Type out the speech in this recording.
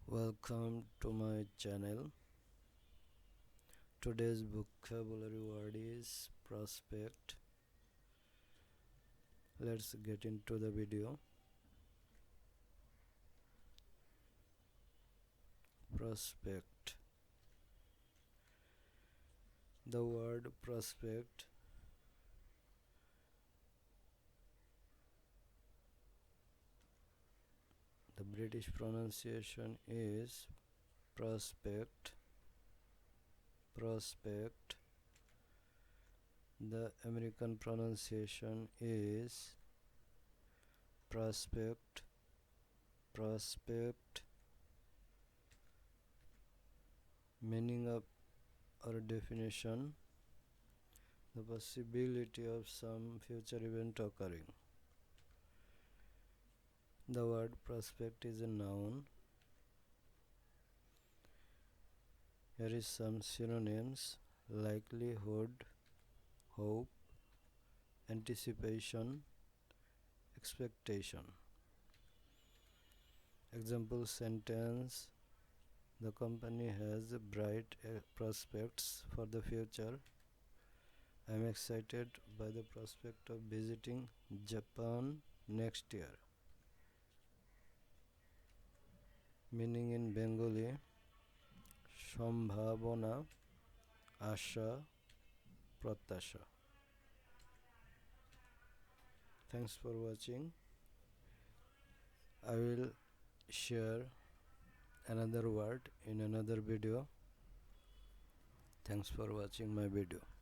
Welcome to my channel. Today's vocabulary word is prospect. Let's get into the video. Prospect. The word prospect the British pronunciation is prospect. The American pronunciation is prospect. Meaning of or definition: the possibility of some future event occurring. The word prospect is a noun. Here is some synonyms: likelihood, hope, anticipation, expectation. Example sentence: the company has bright prospects for the future. I am excited by the prospect of visiting Japan next year. Meaning in Bengali: সম্ভাবনা, আশা, প্রত্যাশা. Thanks for watching. I will share another word in another video. Thanks for watching my video.